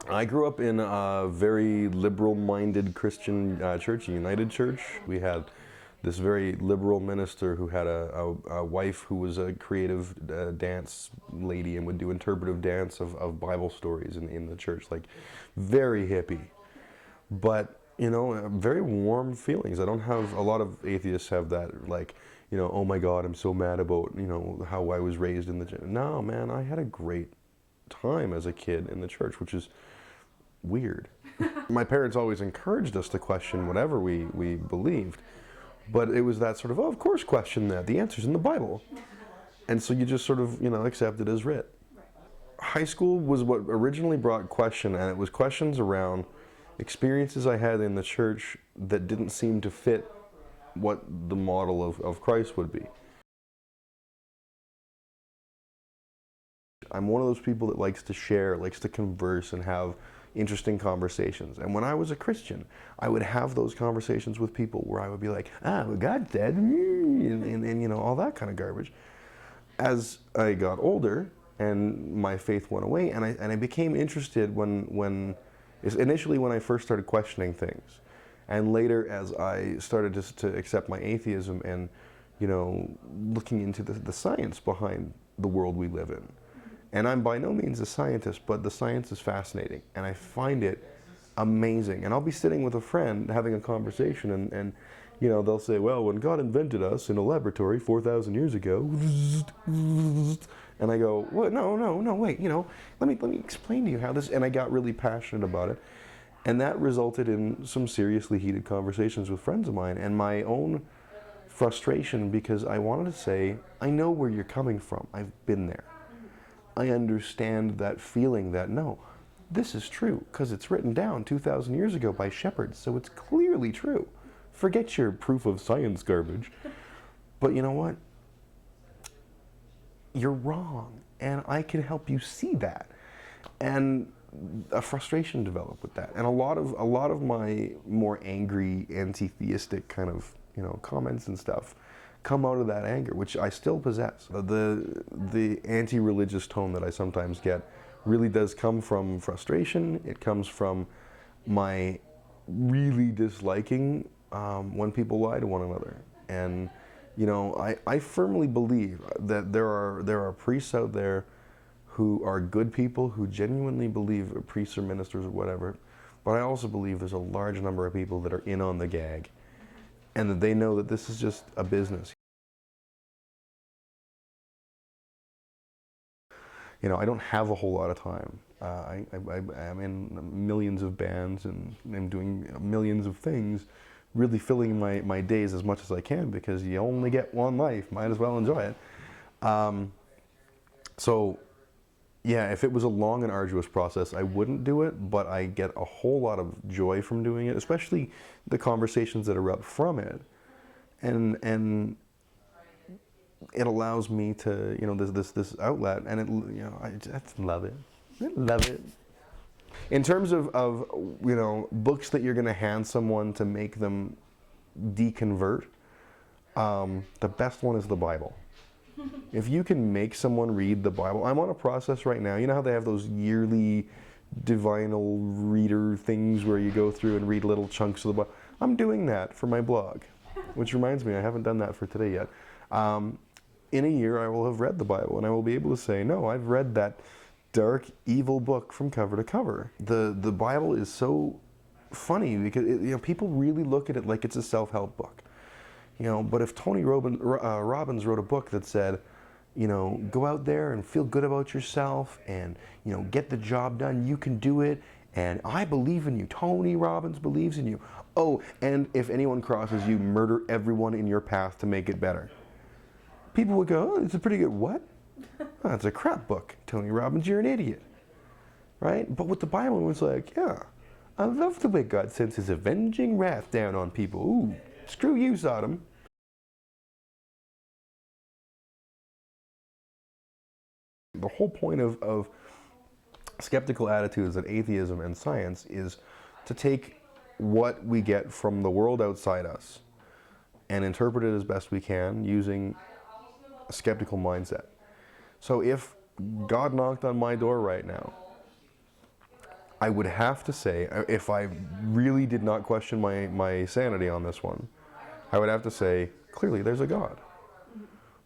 I grew up in a very liberal-minded Christian church, a United Church. We had this very liberal minister who had a wife who was a creative dance lady and would do interpretive dance of Bible stories in the church, like very hippie. But, you know, very warm feelings. I don't have, a lot of atheists have that, like, you know, oh my God, I'm so mad about, you know, how I was raised in the church. No, man, I had a great time as a kid in the church, which is weird. My parents always encouraged us to question whatever we believed, but it was that sort of, oh, of course, question that. The answer's in the Bible. And so you just sort of, you know, accept it as writ. High school was what originally brought question, and it was questions around experiences I had in the church that didn't seem to fit what the model of Christ would be. I'm one of those people that likes to share, likes to converse and have interesting conversations. And when I was a Christian, I would have those conversations with people where I would be like, ah, well, God said, and you know, all that kind of garbage. As I got older and my faith went away, and I became interested initially when I first started questioning things. And later as I started to accept my atheism and, you know, looking into the science behind the world we live in. And I'm by no means a scientist, but the science is fascinating, and I find it amazing. And I'll be sitting with a friend having a conversation, and you know, they'll say, well, when God invented us in a laboratory 4,000 years ago, and I go, what? No, wait, you know, let me explain to you how this, and I got really passionate about it. And that resulted in some seriously heated conversations with friends of mine, and my own frustration, because I wanted to say, I know where you're coming from, I've been there. I understand that feeling that, no, this is true, because it's written down 2,000 years ago by shepherds, so it's clearly true. Forget your proof of science garbage. But you know what? You're wrong, and I can help you see that. And a frustration developed with that. And a lot of my more angry, anti-theistic kind of, you know, comments and stuff come out of that anger, which I still possess. The anti-religious tone that I sometimes get really does come from frustration. It comes from my really disliking when people lie to one another. And you know, I firmly believe that there are priests out there who are good people, who genuinely believe, priests or ministers or whatever, but I also believe there's a large number of people that are in on the gag, and that they know that this is just a business. You know, I don't have a whole lot of time. I'm in millions of bands and I'm doing millions of things, really filling my days as much as I can, because you only get one life, might as well enjoy it. So yeah, if it was a long and arduous process, I wouldn't do it, but I get a whole lot of joy from doing it, especially the conversations that erupt from it. And it allows me to, you know, this outlet, and it, you know, I just love it. I love it. In terms of you know, books that you're going to hand someone to make them deconvert, the best one is the Bible. If you can make someone read the Bible, I'm on a process right now. You know how they have those yearly divinal reader things where you go through and read little chunks of the Bible? I'm doing that for my blog, which reminds me, I haven't done that for today yet. In a year, I will have read the Bible, and I will be able to say, no, I've read that dark, evil book from cover to cover. The Bible is so funny because you know, people really look at it like it's a self-help book. You know, but if Tony Robbins wrote a book that said, you know, go out there and feel good about yourself, and you know, get the job done, you can do it, and I believe in you, Tony Robbins believes in you. Oh, and if anyone crosses you, murder everyone in your path to make it better. People would go, oh, it's a pretty good what? Oh, it's a crap book. Tony Robbins, you're an idiot. Right? But with the Bible, it was like, yeah, I love the way God sends his avenging wrath down on people. Ooh, screw you, Sodom. The whole point of skeptical attitudes at atheism and science is to take what we get from the world outside us and interpret it as best we can using a skeptical mindset. So if God knocked on my door right now I would have to say, if I really did not question my sanity on this one, I would have to say, clearly there's a God.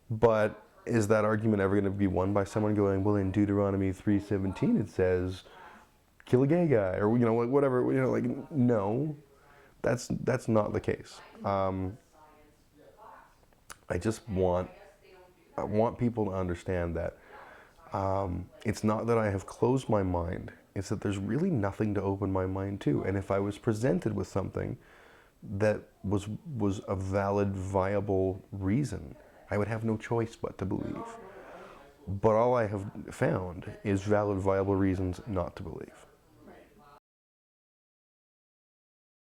But is that argument ever going to be won by someone going, well, in Deuteronomy 3:17 it says, kill a gay guy, or whatever, like, no, that's not the case. I just want people to understand that it's not that I have closed my mind, it's that there's really nothing to open my mind to. And if I was presented with something that was a valid, viable reason, I would have no choice but to believe. But all I have found is valid, viable reasons not to believe.